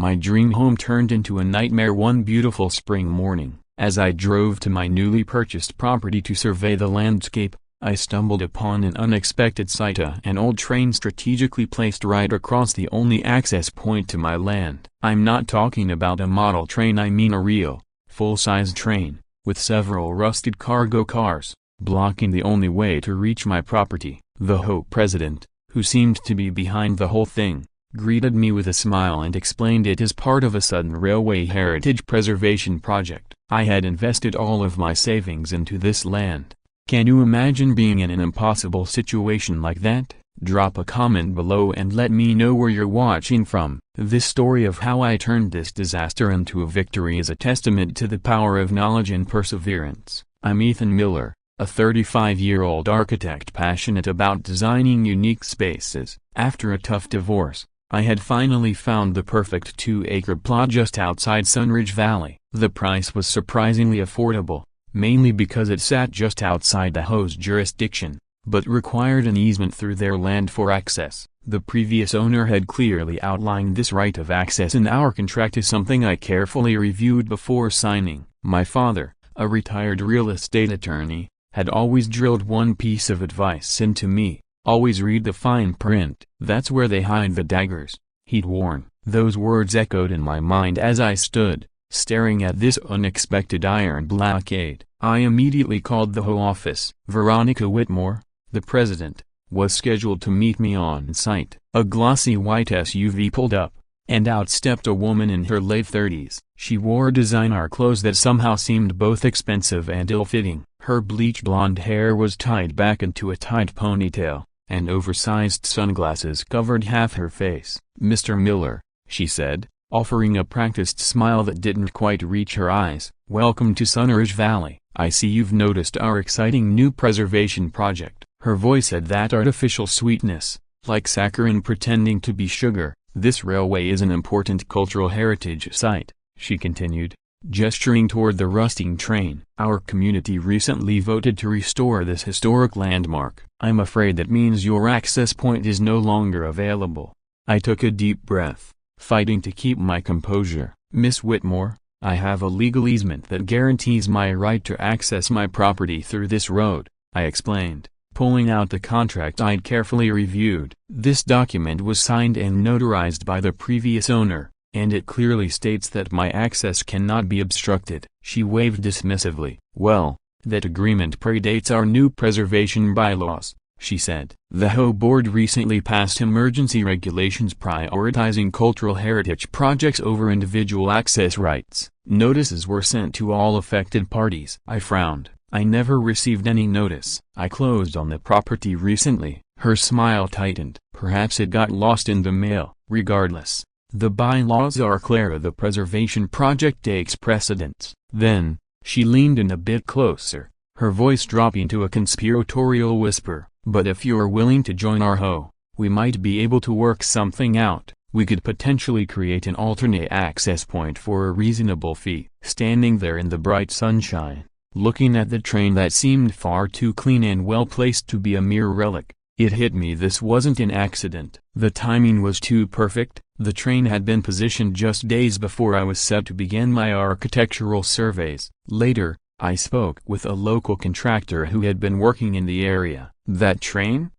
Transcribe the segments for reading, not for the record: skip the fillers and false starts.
My dream home turned into a nightmare one beautiful spring morning. As I drove to my newly purchased property to survey the landscape, I stumbled upon an unexpected sight: an old train strategically placed right across the only access point to my land. I'm not talking about a model train, I mean a real, full-size train, with several rusted cargo cars, blocking the only way to reach my property. The HOA president, who seemed to be behind the whole thing, greeted me with a smile and explained it as part of a sudden railway heritage preservation project. I had invested all of my savings into this land. Can you imagine being in an impossible situation like that? Drop a comment below and let me know where you're watching from. This story of how I turned this disaster into a victory is a testament to the power of knowledge and perseverance. I'm Ethan Miller, a 35-year-old architect passionate about designing unique spaces. After a tough divorce, I had finally found the perfect 2-acre plot just outside Sunridge Valley. The price was surprisingly affordable, mainly because it sat just outside the HOA's jurisdiction, but required an easement through their land for access. The previous owner had clearly outlined this right of access in our contract as something I carefully reviewed before signing. My father, a retired real estate attorney, had always drilled one piece of advice into me: always read the fine print. That's where they hide the daggers, he'd warn. Those words echoed in my mind as I stood, staring at this unexpected iron blockade. I immediately called the HOA office. Veronica Whitmore, the president, was scheduled to meet me on site. A glossy white SUV pulled up, and out stepped a woman in her late 30s. She wore designer clothes that somehow seemed both expensive and ill-fitting. Her bleach blonde hair was tied back into a tight ponytail, and oversized sunglasses covered half her face. "Mr. Miller," she said, offering a practiced smile that didn't quite reach her eyes, "welcome to Sunridge Valley. I see you've noticed our exciting new preservation project." Her voice had that artificial sweetness, like saccharin pretending to be sugar. "This railway is an important cultural heritage site," she continued, gesturing toward the rusting train. "Our community recently voted to restore this historic landmark. I'm afraid that means your access point is no longer available." I took a deep breath, fighting to keep my composure. "Miss Whitmore, I have a legal easement that guarantees my right to access my property through this road," I explained, pulling out the contract I'd carefully reviewed. This document was signed and notarized by the previous owner, and it clearly states that my access cannot be obstructed. She waved dismissively. "Well, that agreement predates our new preservation bylaws," she said. "The HOA board recently passed emergency regulations prioritizing cultural heritage projects over individual access rights. Notices were sent to all affected parties." I frowned. "I never received any notice. I closed on the property recently." Her smile tightened. "Perhaps it got lost in the mail. Regardless, the bylaws are clear. The preservation project takes precedence." Then, she leaned in a bit closer, her voice dropping to a conspiratorial whisper. "But if you're willing to join our HOA, we might be able to work something out. We could potentially create an alternate access point for a reasonable fee." Standing there in the bright sunshine, looking at the train that seemed far too clean and well-placed to be a mere relic, it hit me this wasn't an accident. The timing was too perfect. The train had been positioned just days before I was set to begin my architectural surveys. Later, I spoke with a local contractor who had been working in the area. "That train?"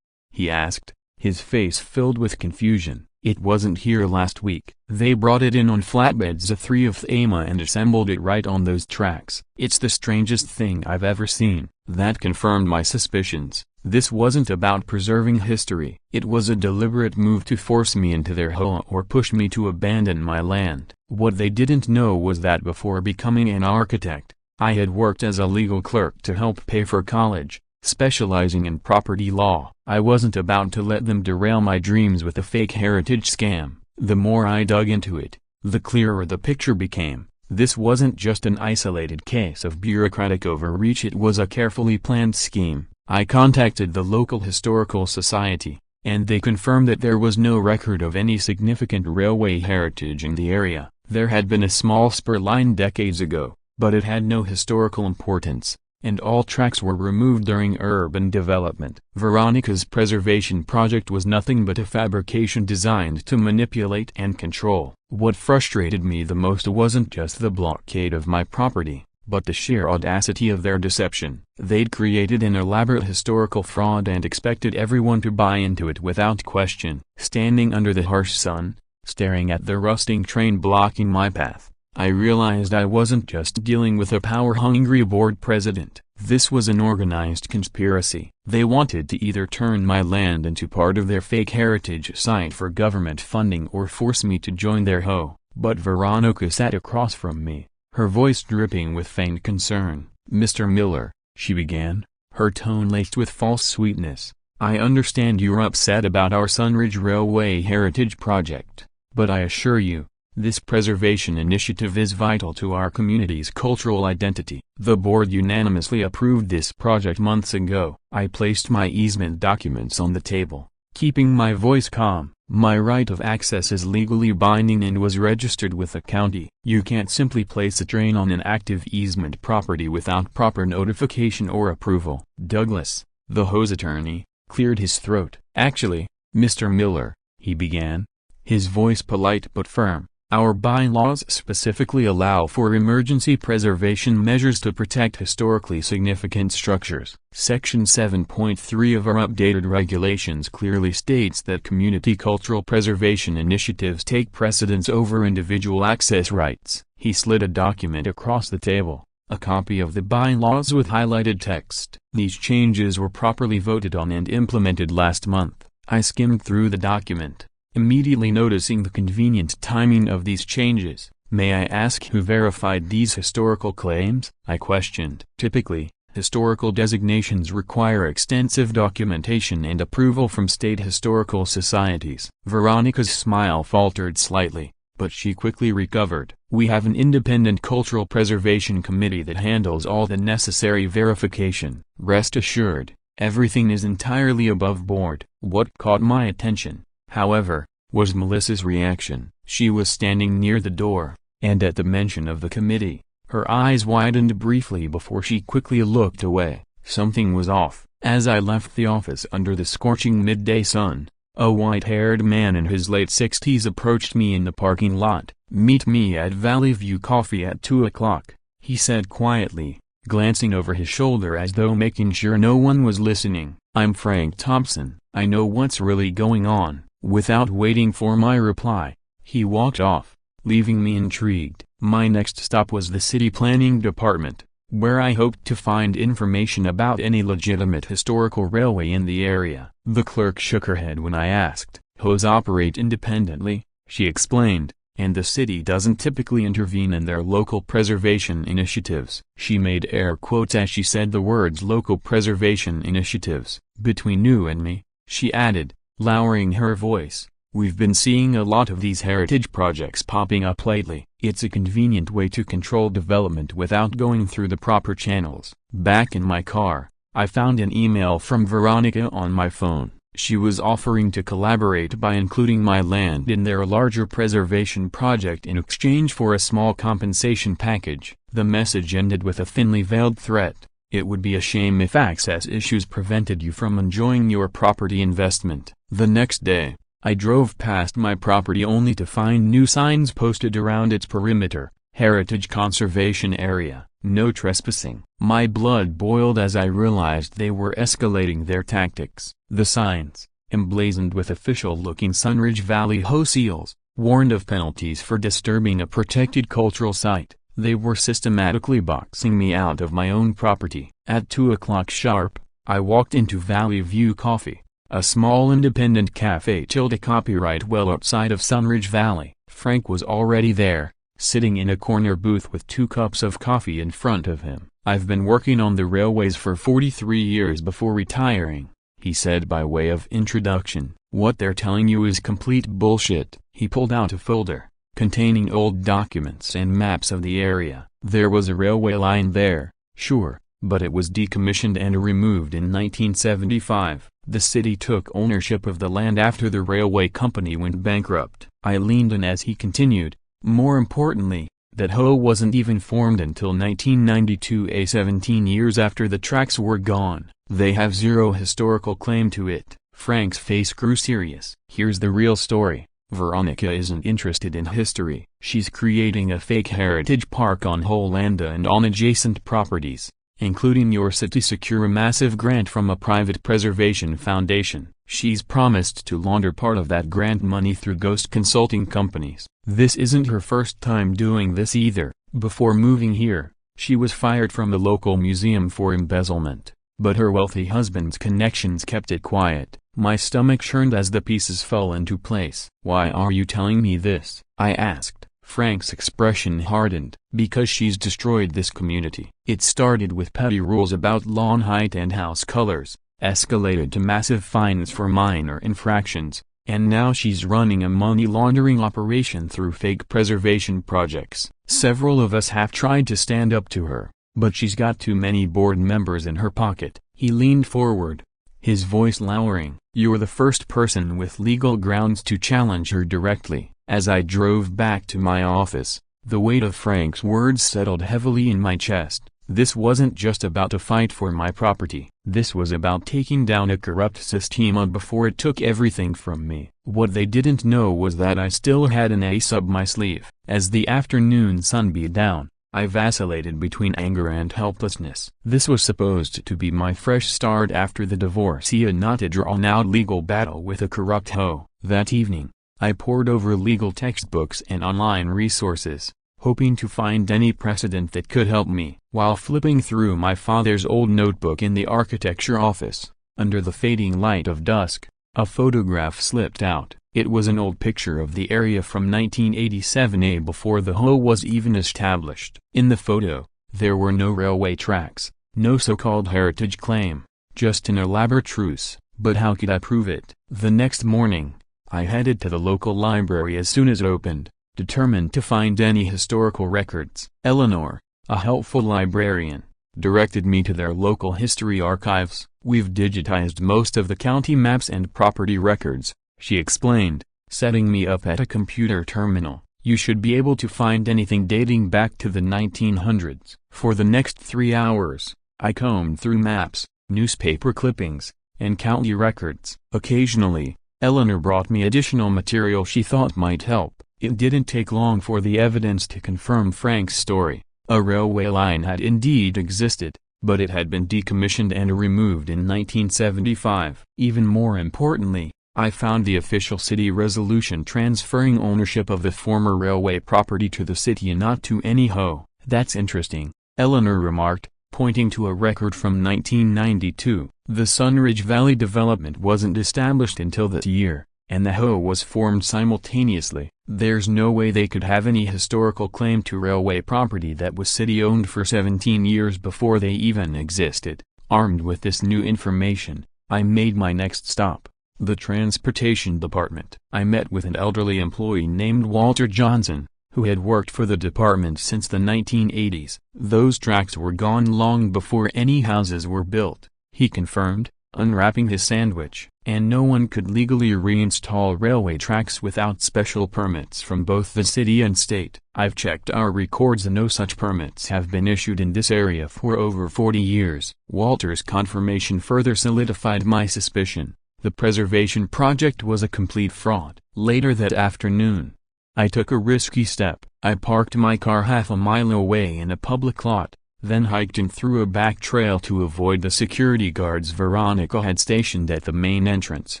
he asked, his face filled with confusion. "It wasn't here last week. They brought it in on flatbeds a 3 of AMA and assembled it right on those tracks. It's the strangest thing I've ever seen." That confirmed my suspicions. This wasn't about preserving history. It was a deliberate move to force me into their HOA or push me to abandon my land. What they didn't know was that before becoming an architect, I had worked as a legal clerk to help pay for college, specializing in property law. I wasn't about to let them derail my dreams with a fake heritage scam. The more I dug into it, the clearer the picture became. This wasn't just an isolated case of bureaucratic overreach, it was a carefully planned scheme. I contacted the local historical society, and they confirmed that there was no record of any significant railway heritage in the area. There had been a small spur line decades ago, but it had no historical importance. and all tracks were removed during urban development. Veronica's preservation project was nothing but a fabrication designed to manipulate and control. What frustrated me the most wasn't just the blockade of my property, but the sheer audacity of their deception. They'd created an elaborate historical fraud and expected everyone to buy into it without question. Standing under the harsh sun, staring at the rusting train blocking my path, I realized I wasn't just dealing with a power-hungry board president. This was an organized conspiracy. They wanted to either turn my land into part of their fake heritage site for government funding or force me to join their HOA. But Veronica sat across from me, her voice dripping with faint concern. "Mr. Miller," she began, her tone laced with false sweetness, "I understand you're upset about our Sunridge Railway Heritage Project, but I assure you, this preservation initiative is vital to our community's cultural identity. The board unanimously approved this project months ago." I placed my easement documents on the table, keeping my voice calm. "My right of access is legally binding and was registered with the county. You can't simply place a train on an active easement property without proper notification or approval." Douglas, the HOA's attorney, cleared his throat. "Actually, Mr. Miller," he began, his voice polite but firm, "our bylaws specifically allow for emergency preservation measures to protect historically significant structures. Section 7.3 of our updated regulations clearly states that community cultural preservation initiatives take precedence over individual access rights." He slid a document across the table, a copy of the bylaws with highlighted text. "These changes were properly voted on and implemented last month." I skimmed through the document, immediately noticing the convenient timing of these changes. "May I ask who verified these historical claims?" I questioned. "Typically, historical designations require extensive documentation and approval from state historical societies." Veronica's smile faltered slightly, but she quickly recovered. "We have an independent cultural preservation committee that handles all the necessary verification. Rest assured, everything is entirely above board." What caught my attention, however, was Melissa's reaction. She was standing near the door, and at the mention of the committee, her eyes widened briefly before she quickly looked away. Something was off. As I left the office under the scorching midday sun, a white-haired man in his late 60s approached me in the parking lot. "Meet me at Valley View Coffee at 2 o'clock, he said quietly, glancing over his shoulder as though making sure no one was listening. "I'm Frank Thompson. I know what's really going on." Without waiting for my reply, he walked off, leaving me intrigued. My next stop was the city planning department, where I hoped to find information about any legitimate historical railway in the area. The clerk shook her head when I asked. "HOAs operate independently," she explained, "and the city doesn't typically intervene in their local preservation initiatives." She made air quotes as she said the words "local preservation initiatives." "Between you and me," she added, lowering her voice, "we've been seeing a lot of these heritage projects popping up lately. It's a convenient way to control development without going through the proper channels." Back in my car, I found an email from Veronica on my phone. She was offering to collaborate by including my land in their larger preservation project in exchange for a small compensation package. The message ended with a thinly veiled threat. "It would be a shame if access issues prevented you from enjoying your property investment." The next day, I drove past my property only to find new signs posted around its perimeter: Heritage Conservation Area, no trespassing. My blood boiled as I realized they were escalating their tactics. The signs, emblazoned with official-looking Sunridge Valley HOA seals, warned of penalties for disturbing a protected cultural site. They were systematically boxing me out of my own property. At 2 o'clock sharp, I walked into Valley View Coffee, a small independent cafe copyright well outside of Sunridge Valley. Frank was already there, sitting in a corner booth with 2 cups of coffee in front of him. "I've been working on the railways for 43 years before retiring," he said by way of introduction. "What they're telling you is complete bullshit." He pulled out a folder, containing old documents and maps of the area. "There was a railway line there, sure, but it was decommissioned and removed in 1975. The city took ownership of the land after the railway company went bankrupt." I leaned in as he continued, "More importantly, That HOA wasn't even formed until 1992, 17 years after the tracks were gone. They have zero historical claim to it. Frank's face grew serious. Here's the real story. Veronica isn't interested in history. She's creating a fake heritage park on Holanda and on adjacent properties, including yours, to secure a massive grant from a private preservation foundation. She's promised to launder part of that grant money through ghost consulting companies. This isn't her first time doing this either. Before moving here, she was fired from the local museum for embezzlement, but her wealthy husband's connections kept it quiet. My stomach churned as the pieces fell into place. "Why are you telling me this?" I asked. Frank's expression hardened. "Because she's destroyed this community. It started with petty rules about lawn height and house colors, escalated to massive fines for minor infractions, and now she's running a money laundering operation through fake preservation projects. Several of us have tried to stand up to her, but she's got too many board members in her pocket." He leaned forward, his voice lowering. "You're the first person with legal grounds to challenge her directly." As I drove back to my office, the weight of Frank's words settled heavily in my chest. This wasn't just about a fight for my property. This was about taking down a corrupt system before it took everything from me. What they didn't know was that I still had an ace up my sleeve. As the afternoon sun beat down, I vacillated between anger and helplessness. This was supposed to be my fresh start after the divorce, not a drawn-out legal battle with a corrupt hoe. That evening, I pored over legal textbooks and online resources, hoping to find any precedent that could help me. While flipping through my father's old notebook in the architecture office, under the fading light of dusk, a photograph slipped out. It was an old picture of the area from 1987, before the HOA was even established. In the photo, there were no railway tracks, no so-called heritage claim, just an elaborate truce. But how could I prove it? The next morning, I headed to the local library as soon as it opened, determined to find any historical records. Eleanor, a helpful librarian, directed me to their local history archives. "We've digitized most of the county maps and property records," she explained, setting me up at a computer terminal. "You should be able to find anything dating back to the 1900s. For the next 3 hours, I combed through maps, newspaper clippings, and county records. Occasionally, Eleanor brought me additional material she thought might help. It didn't take long for the evidence to confirm Frank's story. A railway line had indeed existed, but it had been decommissioned and removed in 1975. Even more importantly, I found the official city resolution transferring ownership of the former railway property to the city and not to any HOA. "That's interesting," Eleanor remarked, pointing to a record from 1992. "The Sunridge Valley development wasn't established until that year, and the HOA was formed simultaneously. There's no way they could have any historical claim to railway property that was city-owned for 17 years before they even existed." Armed with this new information, I made my next stop, the transportation department. I met with an elderly employee named Walter Johnson, who had worked for the department since the 1980s. "Those tracks were gone long before any houses were built," he confirmed, unwrapping his sandwich. "And no one could legally reinstall railway tracks without special permits from both the city and state. I've checked our records and no such permits have been issued in this area for over 40 years. Walter's confirmation further solidified my suspicion. The preservation project was a complete fraud. Later that afternoon, I took a risky step. I parked my car half a mile away in a public lot, then hiked in through a back trail to avoid the security guards Veronica had stationed at the main entrance.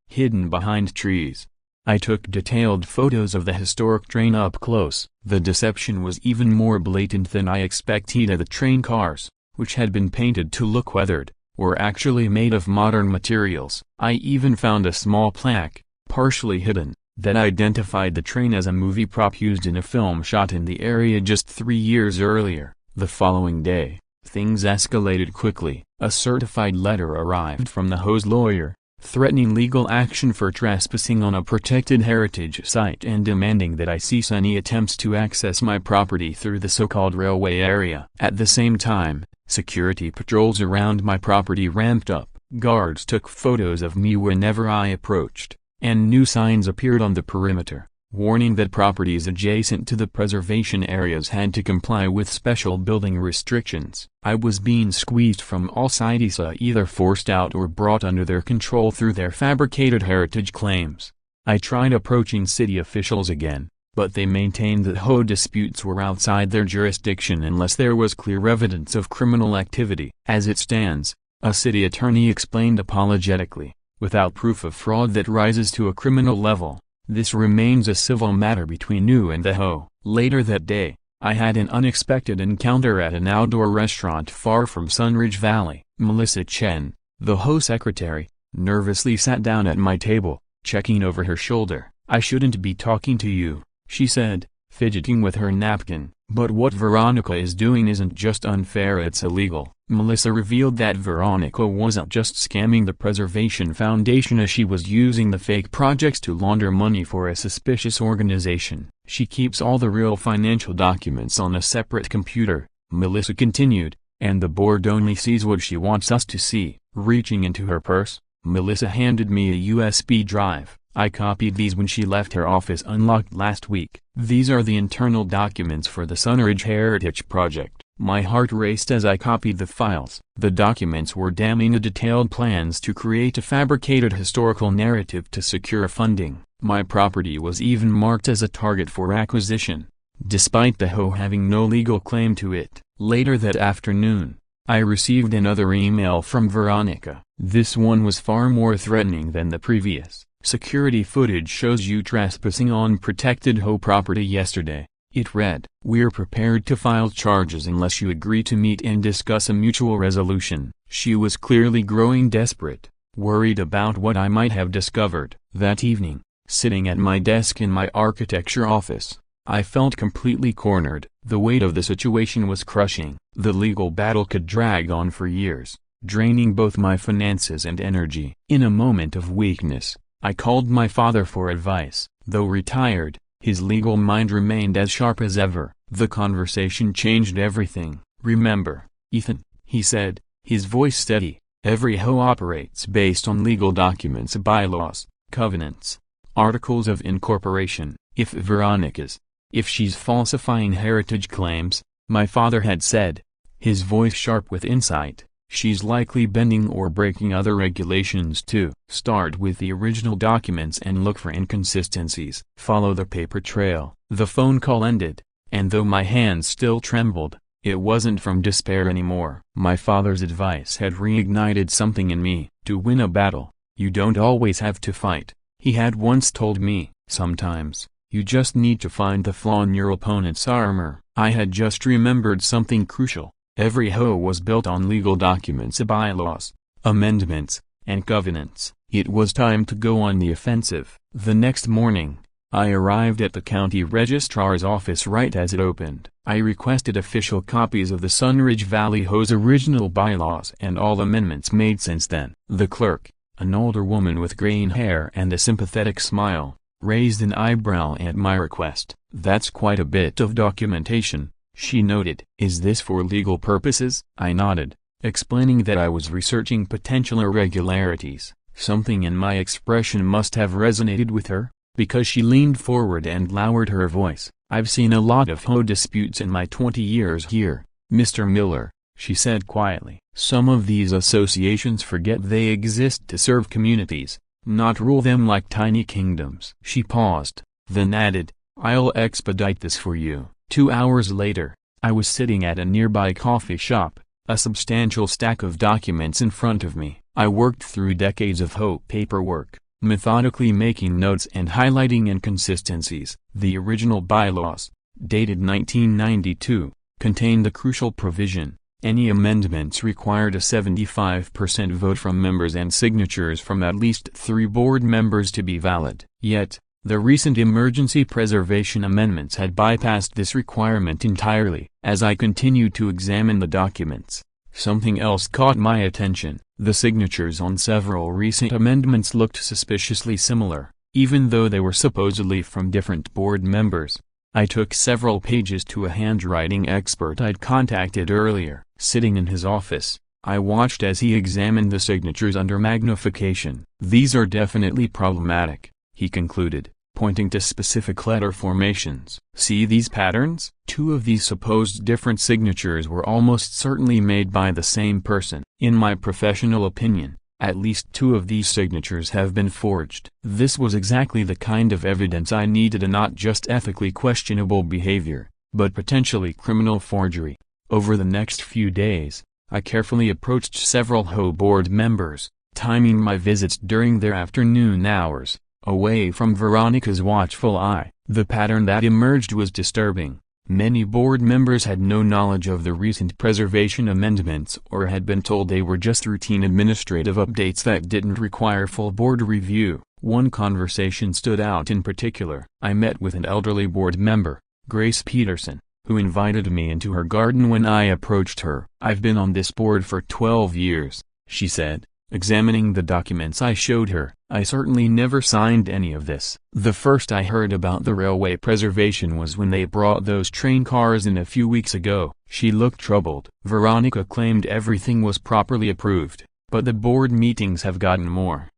Hidden behind trees, I took detailed photos of the historic train up close. The deception was even more blatant than I expected. The train cars, which had been painted to look weathered, were actually made of modern materials. I even found a small plaque, partially hidden, that identified the train as a movie prop used in a film shot in the area just 3 years earlier. The following day, things escalated quickly. A certified letter arrived from the HOA's lawyer, threatening legal action for trespassing on a protected heritage site and demanding that I cease any attempts to access my property through the so-called railway area. At the same time, security patrols around my property ramped up. Guards took photos of me whenever I approached, and new signs appeared on the perimeter. warning that properties adjacent to the preservation areas had to comply with special building restrictions. I was being squeezed from all sides, either forced out or brought under their control through their fabricated heritage claims. I tried approaching city officials again, but they maintained that HOA disputes were outside their jurisdiction unless there was clear evidence of criminal activity. As it stands, a city attorney explained apologetically, without proof of fraud that rises to a criminal level, this remains a civil matter between you and the HOA. Later that day, I had an unexpected encounter at an outdoor restaurant far from Sunridge Valley. Melissa Chen, the HOA secretary, nervously sat down at my table, checking over her shoulder. "I shouldn't be talking to you," she said, fidgeting with her napkin. "But what Veronica is doing isn't just unfair, it's illegal." Melissa revealed that Veronica wasn't just scamming the Preservation Foundation, as she was using the fake projects to launder money for a suspicious organization. "She keeps all the real financial documents on a separate computer," Melissa continued, "and the board only sees what she wants us to see." Reaching into her purse, Melissa handed me a USB drive. "I copied these when she left her office unlocked last week. These are the internal documents for the Sunridge Heritage Project." My heart raced as I copied the files. The documents were damning detailed plans to create a fabricated historical narrative to secure funding. My property was even marked as a target for acquisition, despite the HOA having no legal claim to it. Later that afternoon, I received another email from Veronica. This one was far more threatening than the previous. "Security footage shows you trespassing on protected HOA property yesterday," it read. "We're prepared to file charges unless you agree to meet and discuss a mutual resolution." She was clearly growing desperate, worried about what I might have discovered. That evening, sitting at my desk in my architecture office, I felt completely cornered. The weight of the situation was crushing. The legal battle could drag on for years, draining both my finances and energy. In a moment of weakness, I called my father for advice. Though retired, his legal mind remained as sharp as ever. The conversation changed everything. "Remember, Ethan," he said, his voice steady, "every HOA operates based on legal documents, bylaws, covenants, articles of incorporation. If she's falsifying heritage claims," my father had said, his voice sharp with insight, "she's likely bending or breaking other regulations too. Start with the original documents and look for inconsistencies. Follow the paper trail." The phone call ended, and though my hands still trembled, it wasn't from despair anymore. My father's advice had reignited something in me. "To win a battle, you don't always have to fight," he had once told me. "Sometimes, you just need to find the flaw in your opponent's armor." I had just remembered something crucial. Every HOA was built on legal documents, bylaws, amendments, and covenants. It was time to go on the offensive. The next morning, I arrived at the county registrar's office right as it opened. I requested official copies of the Sunridge Valley HOA's original bylaws and all amendments made since then. The clerk, an older woman with graying hair and a sympathetic smile, raised an eyebrow at my request. "That's quite a bit of documentation," she noted. "Is this for legal purposes?" I nodded, explaining that I was researching potential irregularities. Something in my expression must have resonated with her, because she leaned forward and lowered her voice. "I've seen a lot of HOA disputes in my 20 years here, Mr. Miller," she said quietly. "Some of these associations forget they exist to serve communities, not rule them like tiny kingdoms." She paused, then added, "I'll expedite this for you." 2 hours later, I was sitting at a nearby coffee shop, a substantial stack of documents in front of me. I worked through decades of HOA paperwork, methodically making notes and highlighting inconsistencies. The original bylaws, dated 1992, contained the crucial provision: any amendments required a 75% vote from members and signatures from at least 3 board members to be valid. Yet, the recent emergency preservation amendments had bypassed this requirement entirely. As I continued to examine the documents, something else caught my attention. The signatures on several recent amendments looked suspiciously similar, even though they were supposedly from different board members. I took several pages to a handwriting expert I'd contacted earlier. Sitting in his office, I watched as he examined the signatures under magnification. "These are definitely problematic," he concluded. pointing to specific letter formations. "See these patterns? Two of these supposed different signatures were almost certainly made by the same person. In my professional opinion, at least two of these signatures have been forged." This was exactly the kind of evidence I needed, and not just ethically questionable behavior, but potentially criminal forgery. Over the next few days, I carefully approached several HOA board members, timing my visits during their afternoon hours, away from Veronica's watchful eye. The pattern that emerged was disturbing. Many board members had no knowledge of the recent preservation amendments, or had been told they were just routine administrative updates that didn't require full board review. One conversation stood out in particular. I met with an elderly board member, Grace Peterson, who invited me into her garden when I approached her. "I've been on this board for 12 years, she said, examining the documents I showed her. "I certainly never signed any of this." The first I heard about the railway preservation was when they brought those train cars in a few weeks ago. She looked troubled. Veronica claimed everything was properly approved, but the board meetings have gotten more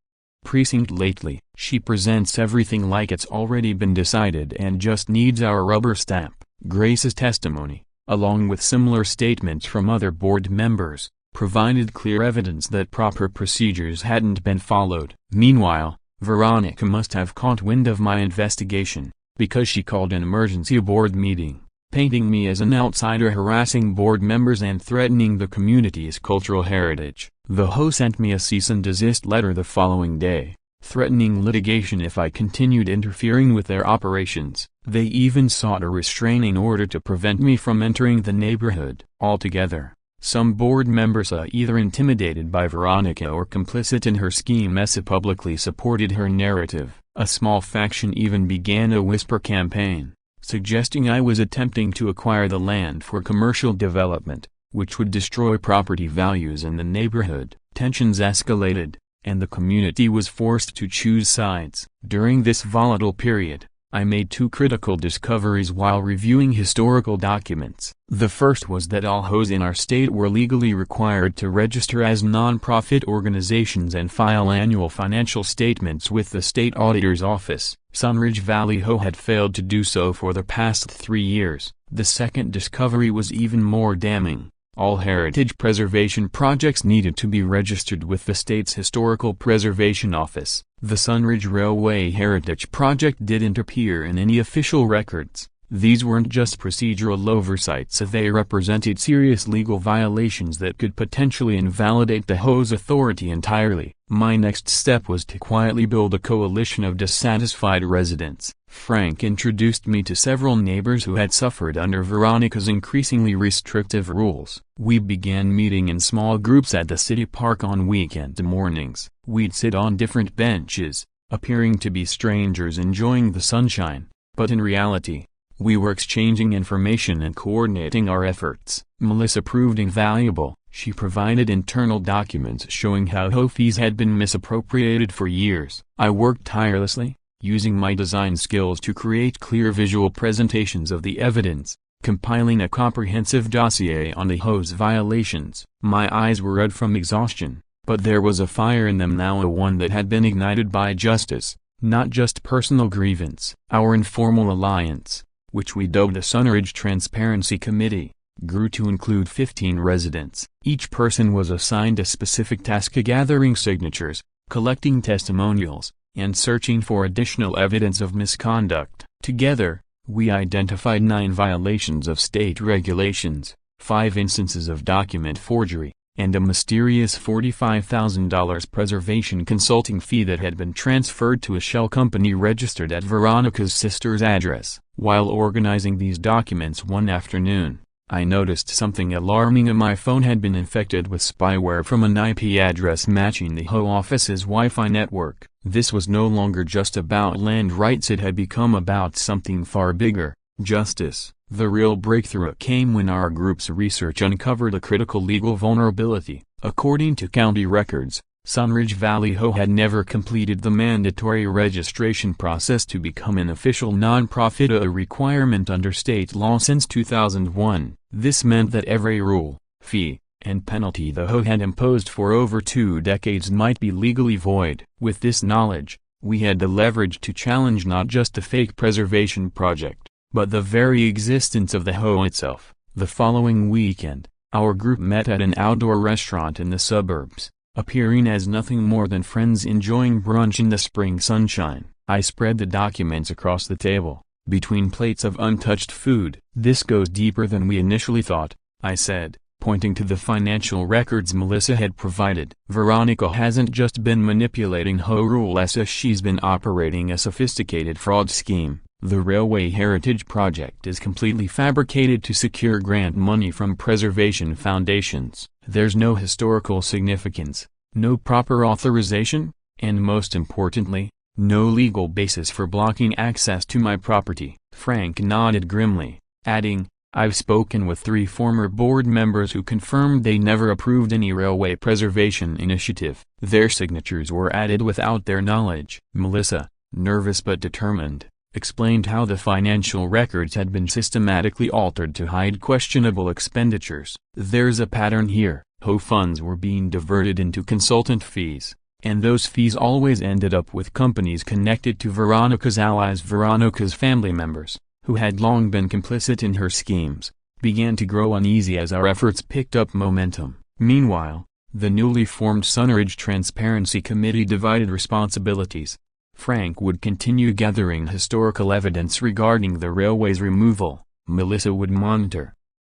precinct lately. She presents everything like it's already been decided and just needs our rubber stamp. Grace's testimony, along with similar statements from other board members, provided clear evidence that proper procedures hadn't been followed. Meanwhile, Veronica must have caught wind of my investigation, because she called an emergency board meeting, painting me as an outsider harassing board members and threatening the community's cultural heritage. The HOA sent me a cease and desist letter the following day, threatening litigation if I continued interfering with their operations. They even sought a restraining order to prevent me from entering the neighborhood. Altogether, some board members are either intimidated by Veronica or complicit in her scheme as publicly supported her narrative. A small faction even began a whisper campaign, suggesting I was attempting to acquire the land for commercial development, which would destroy property values in the neighborhood. Tensions escalated, and the community was forced to choose sides. During this volatile period, I made two critical discoveries while reviewing historical documents. The first was that all HOAs in our state were legally required to register as non-profit organizations and file annual financial statements with the state auditor's office. Sunridge Valley HOA had failed to do so for the past 3 years. The second discovery was even more damning. All heritage preservation projects needed to be registered with the state's Historical Preservation Office. The Sunridge Railway Heritage Project didn't appear in any official records. These weren't just procedural oversights, they represented serious legal violations that could potentially invalidate the HOA's authority entirely. My next step was to quietly build a coalition of dissatisfied residents. Frank introduced me to several neighbors who had suffered under Veronica's increasingly restrictive rules. We began meeting in small groups at the city park on weekend mornings. We'd sit on different benches, appearing to be strangers enjoying the sunshine, but in reality, we were exchanging information and coordinating our efforts. Melissa proved invaluable. She provided internal documents showing how HOA fees had been misappropriated for years. I worked tirelessly, using my design skills to create clear visual presentations of the evidence, compiling a comprehensive dossier on the HOA's violations. My eyes were red from exhaustion, but there was a fire in them now, a one that had been ignited by justice, not just personal grievance. Our informal alliance, which we dubbed the Sunridge Transparency Committee, grew to include 15 residents. Each person was assigned a specific task: gathering signatures, collecting testimonials, and searching for additional evidence of misconduct. Together, we identified 9 violations of state regulations, 5 instances of document forgery, and a mysterious $45,000 preservation consulting fee that had been transferred to a shell company registered at Veronica's sister's address. While organizing these documents one afternoon, I noticed something alarming. My phone had been infected with spyware from an IP address matching the HOA office's Wi-Fi network. This was no longer just about land rights, it had become about something far bigger: justice. The real breakthrough came when our group's research uncovered a critical legal vulnerability. According to county records, Sunridge Valley HOA had never completed the mandatory registration process to become an official nonprofit, a requirement under state law since 2001. This meant that every rule, fee, and penalty the HOA had imposed for over 2 decades might be legally void. With this knowledge, We had the leverage to challenge not just the fake preservation project, but the very existence of the HOA itself. The following weekend, our group met at an outdoor restaurant in the suburbs, appearing as nothing more than friends enjoying brunch in the spring sunshine. I spread the documents across the table, between plates of untouched food. "This goes deeper than we initially thought," I said, pointing to the financial records Melissa had provided. "Veronica hasn't just been manipulating HOA rules, she's been operating a sophisticated fraud scheme. The Railway Heritage Project is completely fabricated to secure grant money from preservation foundations. There's no historical significance, no proper authorization, and most importantly, no legal basis for blocking access to my property." Frank nodded grimly, adding, "I've spoken with 3 former board members who confirmed they never approved any railway preservation initiative. Their signatures were added without their knowledge." Melissa, nervous but determined, explained how the financial records had been systematically altered to hide questionable expenditures. "There's a pattern here. HOA funds were being diverted into consultant fees, and those fees always ended up with companies connected to Veronica's allies. Veronica's family members, who had long been complicit in her schemes, began to grow uneasy as our efforts picked up momentum. Meanwhile, the newly formed Sunridge Transparency Committee divided responsibilities. Frank would continue gathering historical evidence regarding the railway's removal, Melissa would monitor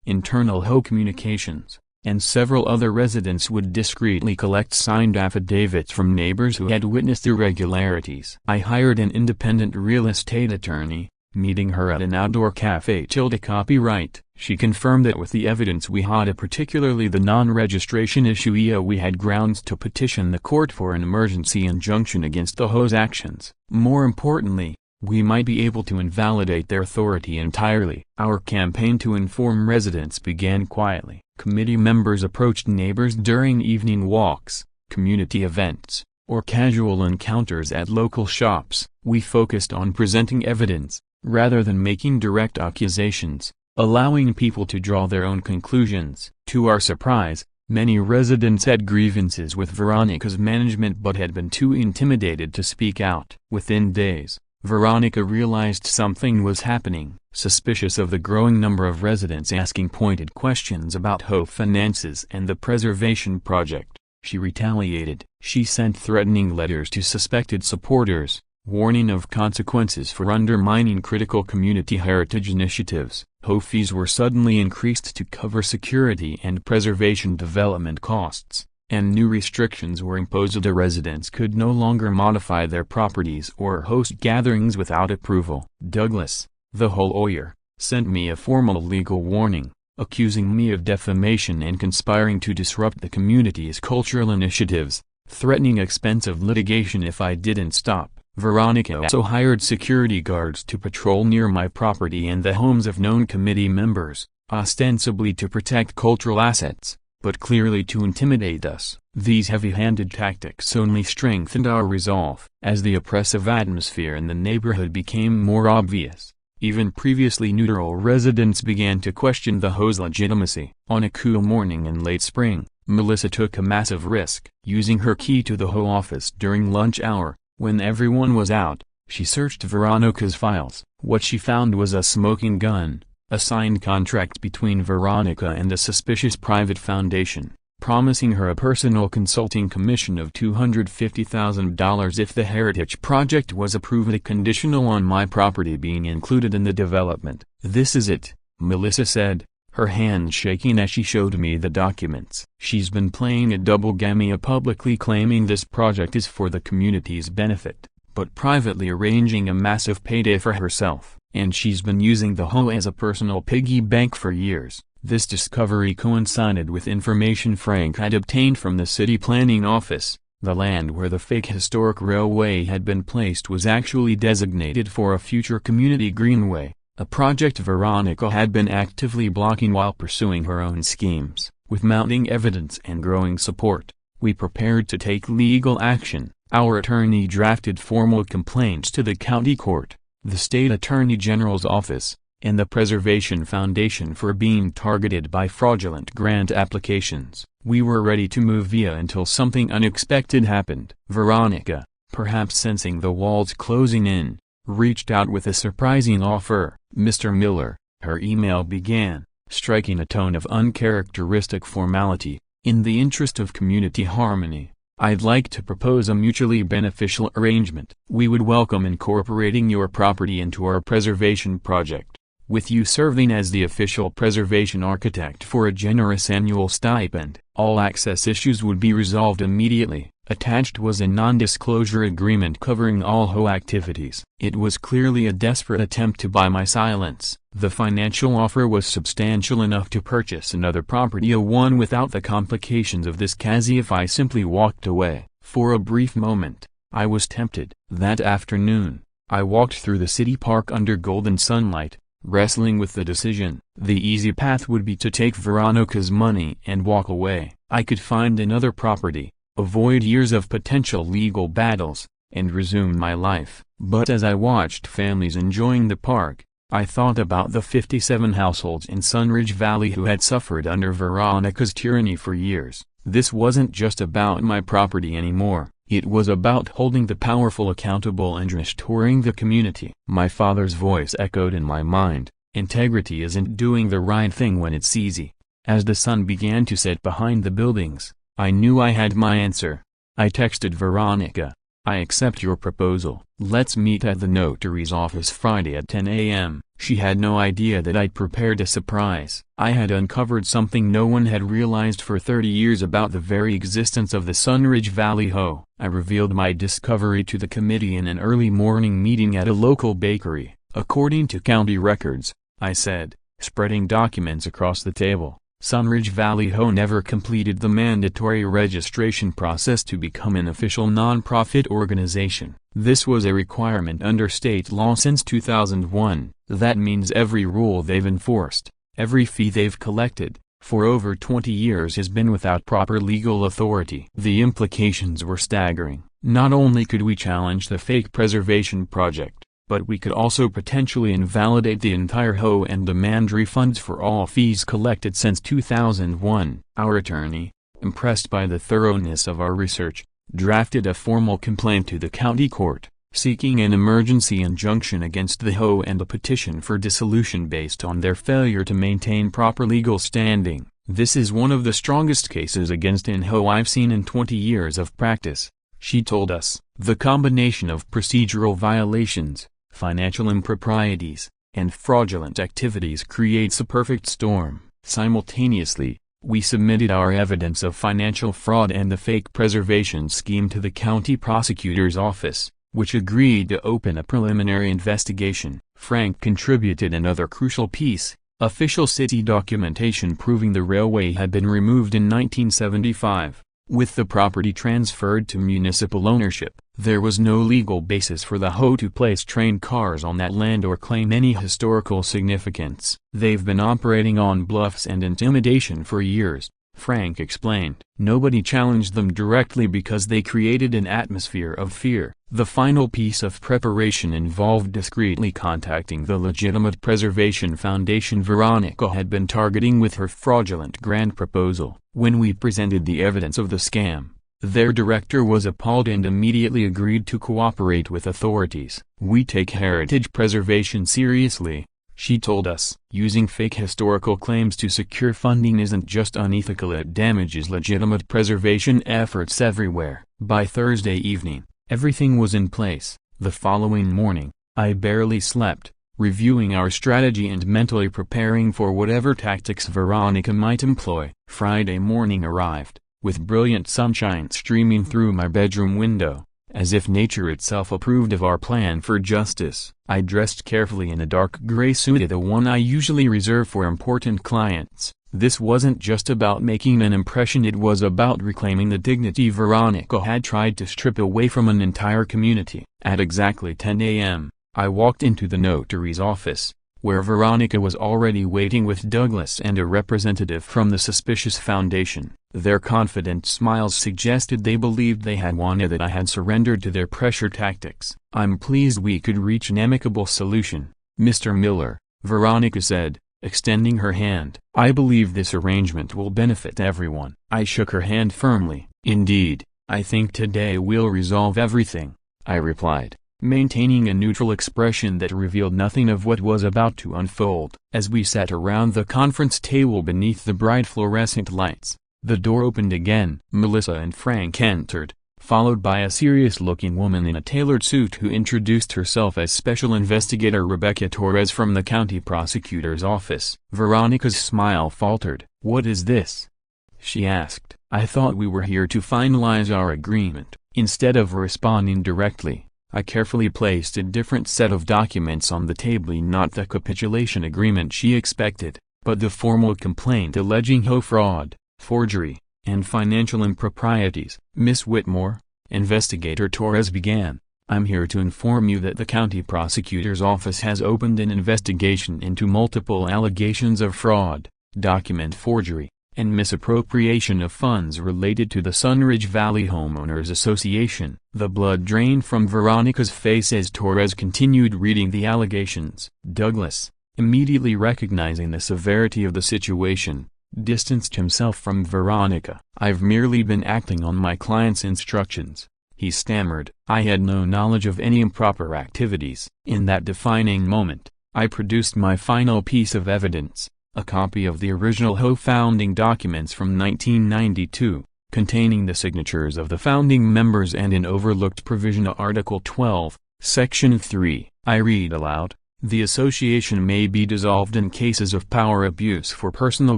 internal HOA communications, and several other residents would discreetly collect signed affidavits from neighbors who had witnessed irregularities. I hired an independent real estate attorney, meeting her at an outdoor cafe. Copyright. She confirmed that with the evidence we had, particularly the non-registration issue, we had grounds to petition the court for an emergency injunction against the HOA's actions. More importantly, we might be able to invalidate their authority entirely. Our campaign to inform residents began quietly. Committee members approached neighbors during evening walks, community events, or casual encounters at local shops. We focused on presenting evidence, rather than making direct accusations, allowing people to draw their own conclusions. To our surprise, many residents had grievances with Veronica's management but had been too intimidated to speak out. Within days, Veronica realized something was happening. Suspicious of the growing number of residents asking pointed questions about HOA finances and the preservation project, she retaliated. She sent threatening letters to suspected supporters, warning of consequences for undermining critical community heritage initiatives. HOA fees were suddenly increased to cover security and preservation development costs, and new restrictions were imposed. The residents could no longer modify their properties or host gatherings without approval. Douglas, the HOA lawyer, sent me a formal legal warning, accusing me of defamation and conspiring to disrupt the community's cultural initiatives, threatening expensive litigation if I didn't stop. Veronica also hired security guards to patrol near my property and the homes of known committee members, ostensibly to protect cultural assets, but clearly to intimidate us. These heavy-handed tactics only strengthened our resolve. As the oppressive atmosphere in the neighborhood became more obvious, even previously neutral residents began to question the HOA's legitimacy. On a cool morning in late spring, Melissa took a massive risk. Using her key to the HOA office during lunch hour, when everyone was out, she searched Veronica's files. What she found was a smoking gun, a signed contract between Veronica and a suspicious private foundation, promising her a personal consulting commission of $250,000 if the Heritage Project was approved, conditional on my property being included in the development. "This is it," Melissa said, her hands shaking as she showed me the documents. She's been playing a double game, publicly claiming this project is for the community's benefit, but privately arranging a massive payday for herself. And she's been using the HOA as a personal piggy bank for years. This discovery coincided with information Frank had obtained from the city planning office. The land where the fake historic railway had been placed was actually designated for a future community greenway, a project Veronica had been actively blocking while pursuing her own schemes. With mounting evidence and growing support, we prepared to take legal action. Our attorney drafted formal complaints to the county court, the state attorney general's office, and the Preservation Foundation for being targeted by fraudulent grant applications. We were ready to move via until something unexpected happened. Veronica, perhaps sensing the walls closing in, reached out with a surprising offer. "Mr. Miller," her email began, striking a tone of uncharacteristic formality, "in the interest of community harmony, I'd like to propose a mutually beneficial arrangement. We would welcome incorporating your property into our preservation project, with you serving as the official preservation architect for a generous annual stipend. All access issues would be resolved immediately." Attached was a non-disclosure agreement covering all HOA activities. It was clearly a desperate attempt to buy my silence. The financial offer was substantial enough to purchase another property, a one without the complications of this quasi if I simply walked away. For a brief moment, I was tempted. That afternoon, I walked through the city park under golden sunlight, wrestling with the decision. The easy path would be to take Veronica's money and walk away. I could find another property, avoid years of potential legal battles, and resume my life. But as I watched families enjoying the park, I thought about the 57 households in Sunridge Valley who had suffered under Veronica's tyranny for years. This wasn't just about my property anymore. It was about holding the powerful accountable and restoring the community. My father's voice echoed in my mind, "Integrity isn't doing the right thing when it's easy." As the sun began to set behind the buildings, I knew I had my answer. I texted Veronica, "I accept your proposal. Let's meet at the notary's office Friday at 10 a.m. She had no idea that I'd prepared a surprise. I had uncovered something no one had realized for 30 years about the very existence of the Sunridge Valley HOA. I revealed my discovery to the committee in an early morning meeting at a local bakery. "According to county records," I said, spreading documents across the table, "Sunridge Valley HOA never completed the mandatory registration process to become an official nonprofit organization. This was a requirement under state law since 2001. That means every rule they've enforced, every fee they've collected, for over 20 years has been without proper legal authority." The implications were staggering. Not only could we challenge the fake preservation project, but we could also potentially invalidate the entire HOA and demand refunds for all fees collected since 2001. Our attorney, impressed by the thoroughness of our research, drafted a formal complaint to the county court, seeking an emergency injunction against the HOA and a petition for dissolution based on their failure to maintain proper legal standing. "This is one of the strongest cases against an HOA I've seen in 20 years of practice," she told us. "The combination of procedural violations, financial improprieties, and fraudulent activities creates a perfect storm." Simultaneously, we submitted our evidence of financial fraud and the fake preservation scheme to the county prosecutor's office, which agreed to open a preliminary investigation. Frank contributed another crucial piece, official city documentation proving the railway had been removed in 1975. With the property transferred to municipal ownership, there was no legal basis for the HOA to place train cars on that land or claim any historical significance. "They've been operating on bluffs and intimidation for years," Frank explained. "Nobody challenged them directly because they created an atmosphere of fear." The final piece of preparation involved discreetly contacting the legitimate preservation foundation Veronica had been targeting with her fraudulent grant proposal. When we presented the evidence of the scam, their director was appalled and immediately agreed to cooperate with authorities. "We take heritage preservation seriously," she told us. "Using fake historical claims to secure funding isn't just unethical, it damages legitimate preservation efforts everywhere." By Thursday evening, everything was in place. The following morning, I barely slept, reviewing our strategy and mentally preparing for whatever tactics Veronica might employ. Friday morning arrived, with brilliant sunshine streaming through my bedroom window, as if nature itself approved of our plan for justice. I dressed carefully in a dark gray suit, the one I usually reserve for important clients. This wasn't just about making an impression, it was about reclaiming the dignity Veronica had tried to strip away from an entire community. At exactly 10 a.m., I walked into the notary's office, where Veronica was already waiting with Douglas and a representative from the suspicious foundation. Their confident smiles suggested they believed they had won and that I had surrendered to their pressure tactics. "I'm pleased we could reach an amicable solution, Mr. Miller," Veronica said, extending her hand. "I believe this arrangement will benefit everyone." I shook her hand firmly. "Indeed, I think today we'll resolve everything." I replied, maintaining a neutral expression that revealed nothing of what was about to unfold. As we sat around the conference table beneath the bright fluorescent lights, the door opened again. Melissa and Frank entered, followed by a serious-looking woman in a tailored suit who introduced herself as Special Investigator Rebecca Torres from the county prosecutor's office. Veronica's smile faltered. "What is this?" she asked. "I thought we were here to finalize our agreement." Instead of responding directly, I carefully placed a different set of documents on the table, not the capitulation agreement she expected, but the formal complaint alleging HOA fraud, forgery, and financial improprieties. "Miss Whitmore," Investigator Torres began, "I'm here to inform you that the county prosecutor's office has opened an investigation into multiple allegations of fraud, document forgery, and misappropriation of funds related to the Sunridge Valley Homeowners Association." The blood drained from Veronica's face as Torres continued reading the allegations. Douglas, immediately recognizing the severity of the situation, distanced himself from Veronica. "I've merely been acting on my client's instructions," he stammered. "I had no knowledge of any improper activities." In that defining moment, I produced my final piece of evidence, a copy of the original HOA founding documents from 1992, containing the signatures of the founding members and an overlooked provision of Article 12, Section 3. I read aloud, "The association may be dissolved in cases of power abuse for personal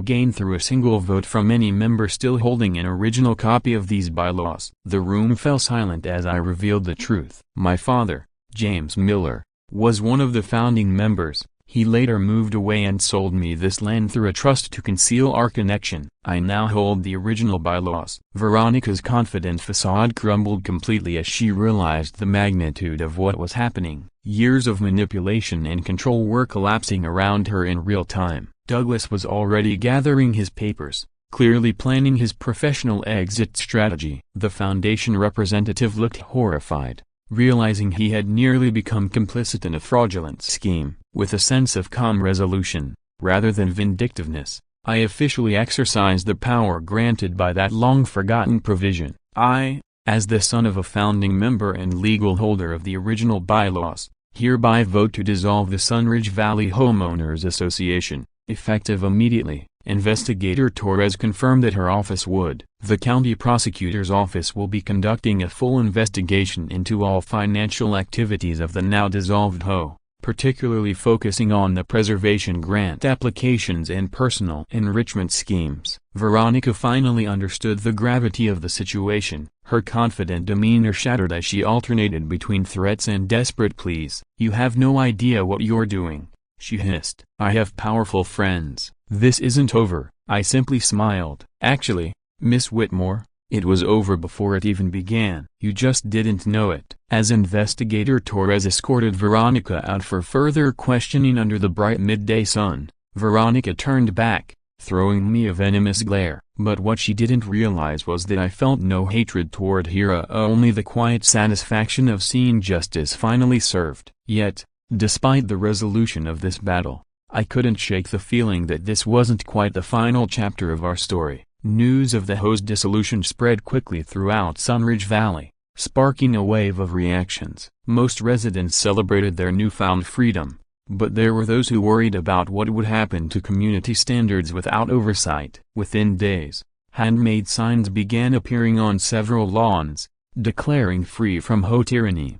gain through a single vote from any member still holding an original copy of these bylaws." The room fell silent as I revealed the truth. My father, James Miller, was one of the founding members. He later moved away and sold me this land through a trust to conceal our connection. I now hold the original bylaws. Veronica's confident facade crumbled completely as she realized the magnitude of what was happening. Years of manipulation and control were collapsing around her in real time. Douglas was already gathering his papers, clearly planning his professional exit strategy. The foundation representative looked horrified, realizing he had nearly become complicit in a fraudulent scheme. With a sense of calm resolution, rather than vindictiveness, I officially exercised the power granted by that long-forgotten provision. I, as the son of a founding member and legal holder of the original bylaws, hereby vote to dissolve the Sunridge Valley Homeowners Association, effective immediately. Investigator Torres confirmed that her office would. The county prosecutor's office will be conducting a full investigation into all financial activities of the now dissolved HOA, particularly focusing on the preservation grant applications and personal enrichment schemes. Veronica finally understood the gravity of the situation. Her confident demeanor shattered as she alternated between threats and desperate pleas. "You have no idea what you're doing," she hissed. "I have powerful friends. This isn't over." I simply smiled. "Actually, Miss Whitmore, it was over before it even began. You just didn't know it." As Investigator Torres escorted Veronica out for further questioning under the bright midday sun, Veronica turned back, throwing me a venomous glare. But what she didn't realize was that I felt no hatred toward her, only the quiet satisfaction of seeing justice finally served. Yet, despite the resolution of this battle, I couldn't shake the feeling that this wasn't quite the final chapter of our story. News of the HOA's dissolution spread quickly throughout Sunridge Valley, sparking a wave of reactions. Most residents celebrated their newfound freedom, but there were those who worried about what would happen to community standards without oversight. Within days, handmade signs began appearing on several lawns, declaring free from HOA tyranny.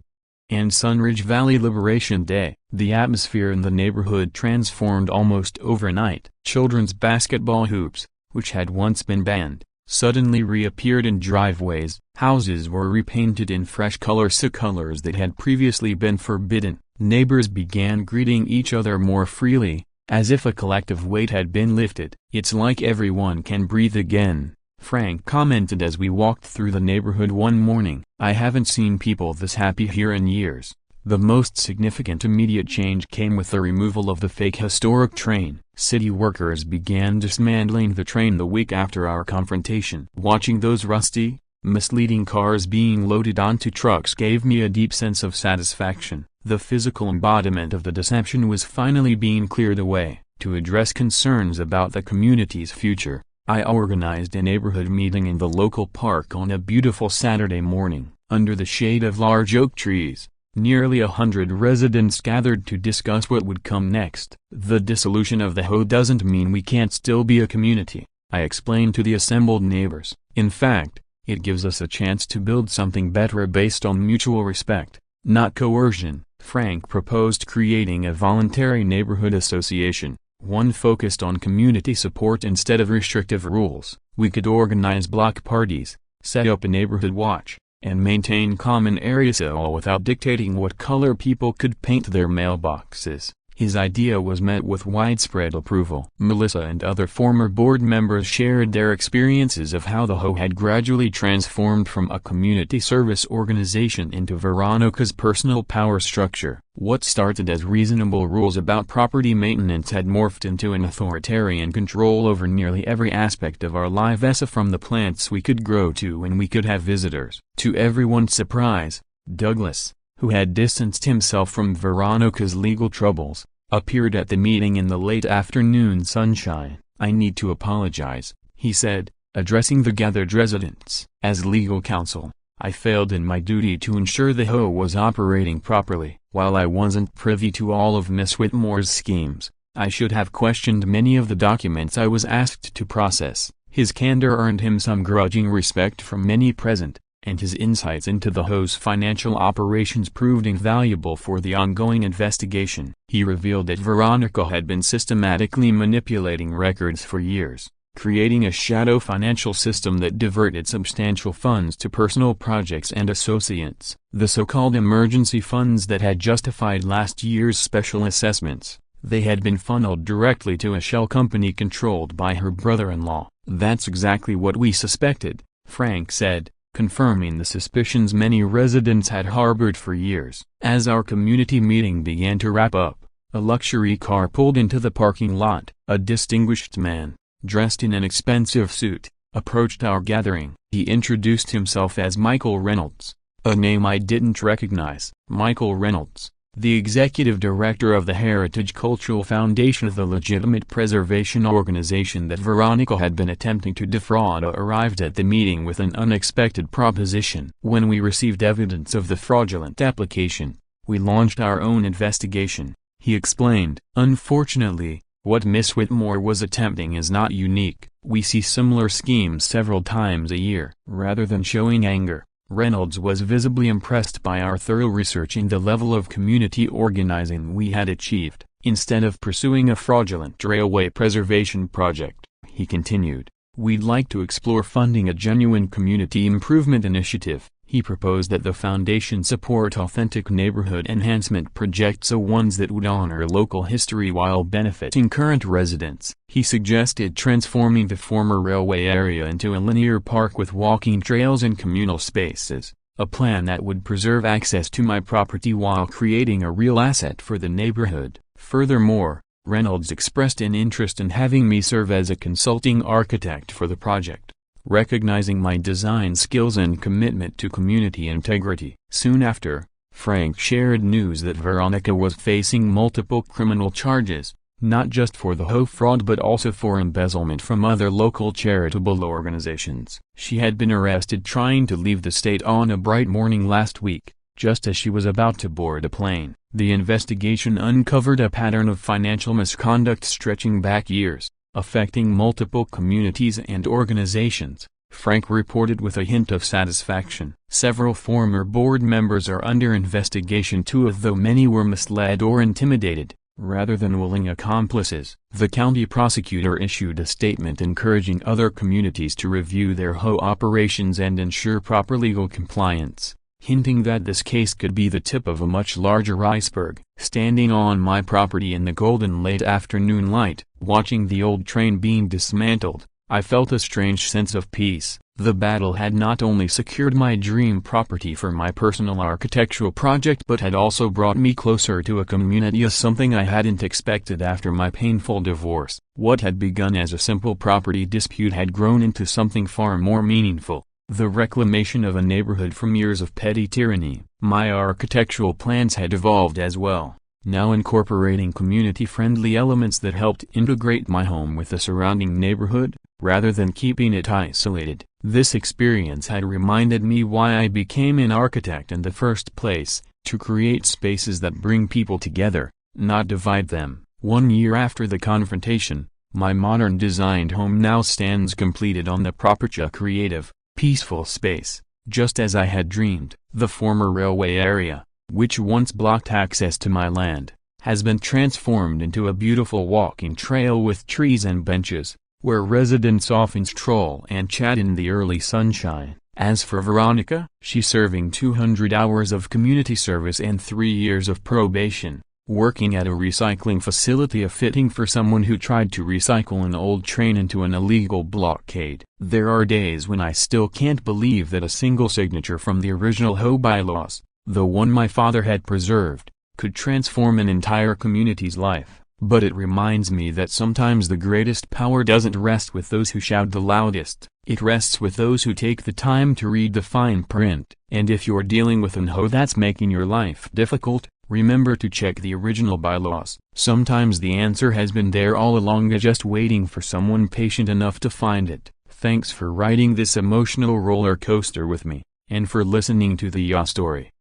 And Sunridge Valley Liberation Day. The atmosphere in the neighborhood transformed almost overnight. Children's basketball hoops, which had once been banned, suddenly reappeared in driveways. Houses were repainted in fresh colors that had previously been forbidden. Neighbors began greeting each other more freely, as if a collective weight had been lifted. "It's like everyone can breathe again," Frank commented as we walked through the neighborhood one morning. "I haven't seen people this happy here in years." The most significant immediate change came with the removal of the fake historic train. City workers began dismantling the train the week after our confrontation. Watching those rusty, misleading cars being loaded onto trucks gave me a deep sense of satisfaction. The physical embodiment of the deception was finally being cleared away. To address concerns about the community's future, I organized a neighborhood meeting in the local park on a beautiful Saturday morning. Under the shade of large oak trees, nearly 100 residents gathered to discuss what would come next. The dissolution of the HOA doesn't mean we can't still be a community, I explained to the assembled neighbors. In fact, it gives us a chance to build something better based on mutual respect, not coercion. Frank proposed creating a voluntary neighborhood association, one focused on community support instead of restrictive rules. We could organize block parties, set up a neighborhood watch, and maintain common areas all without dictating what color people could paint their mailboxes. His idea was met with widespread approval. Melissa and other former board members shared their experiences of how the HOA had gradually transformed from a community service organization into Veronica's personal power structure. What started as reasonable rules about property maintenance had morphed into an authoritarian control over nearly every aspect of our lives, from the plants we could grow to when we could have visitors. To everyone's surprise, Douglas, who had distanced himself from Veronica's legal troubles, appeared at the meeting in the late afternoon sunshine. "I need to apologize," he said, addressing the gathered residents. "As legal counsel, I failed in my duty to ensure the HOA was operating properly. While I wasn't privy to all of Miss Whitmore's schemes, I should have questioned many of the documents I was asked to process." His candor earned him some grudging respect from many present, and his insights into the HOA's financial operations proved invaluable for the ongoing investigation. He revealed that Veronica had been systematically manipulating records for years, creating a shadow financial system that diverted substantial funds to personal projects and associates. The so-called emergency funds that had justified last year's special assessments, they had been funneled directly to a shell company controlled by her brother-in-law. "That's exactly what we suspected," Frank said, confirming the suspicions many residents had harbored for years. As our community meeting began to wrap up, a luxury car pulled into the parking lot. A distinguished man, dressed in an expensive suit, approached our gathering. He introduced himself as Michael Reynolds, a name I didn't recognize. Michael Reynolds, the executive director of the Heritage Cultural Foundation, the legitimate preservation organization that Veronica had been attempting to defraud, arrived at the meeting with an unexpected proposition. "When we received evidence of the fraudulent application, we launched our own investigation," he explained. "Unfortunately, what Miss Whitmore was attempting is not unique. We see similar schemes several times a year." Rather than showing anger, Reynolds was visibly impressed by our thorough research and the level of community organizing we had achieved. "Instead of pursuing a fraudulent railway preservation project," he continued, "we'd like to explore funding a genuine community improvement initiative." He proposed that the foundation support authentic neighborhood enhancement projects, ones that would honor local history while benefiting current residents. He suggested transforming the former railway area into a linear park with walking trails and communal spaces, a plan that would preserve access to my property while creating a real asset for the neighborhood. Furthermore, Reynolds expressed an interest in having me serve as a consulting architect for the project, recognizing my design skills and commitment to community integrity. Soon after, Frank shared news that Veronica was facing multiple criminal charges, not just for the HOA fraud but also for embezzlement from other local charitable organizations. She had been arrested trying to leave the state on a bright morning last week, just as she was about to board a plane. The investigation uncovered a pattern of financial misconduct stretching back years, affecting multiple communities and organizations, Frank reported with a hint of satisfaction. Several former board members are under investigation too, though many were misled or intimidated, rather than willing accomplices. The county prosecutor issued a statement encouraging other communities to review their HOA operations and ensure proper legal compliance, hinting that this case could be the tip of a much larger iceberg. Standing on my property in the golden late afternoon light, watching the old train being dismantled, I felt a strange sense of peace. The battle had not only secured my dream property for my personal architectural project but had also brought me closer to a community, something I hadn't expected after my painful divorce. What had begun as a simple property dispute had grown into something far more meaningful, the reclamation of a neighborhood from years of petty tyranny. My architectural plans had evolved as well, now incorporating community-friendly elements that helped integrate my home with the surrounding neighborhood, rather than keeping it isolated. This experience had reminded me why I became an architect in the first place, to create spaces that bring people together, not divide them. 1 year after the confrontation, my modern designed home now stands completed on the proper creative, peaceful space, just as I had dreamed. The former railway area, which once blocked access to my land, has been transformed into a beautiful walking trail with trees and benches, where residents often stroll and chat in the early sunshine. As for Veronica, she's serving 200 hours of community service and 3 years of probation, working at a recycling facility, a fitting for someone who tried to recycle an old train into an illegal blockade. There are days when I still can't believe that a single signature from the original HOA bylaws, the one my father had preserved, could transform an entire community's life. But it reminds me that sometimes the greatest power doesn't rest with those who shout the loudest, it rests with those who take the time to read the fine print. And if you're dealing with an HOA that's making your life difficult, remember to check the original bylaws. Sometimes the answer has been there all along, just waiting for someone patient enough to find it. Thanks for riding this emotional roller coaster with me, and for listening to the HOA story.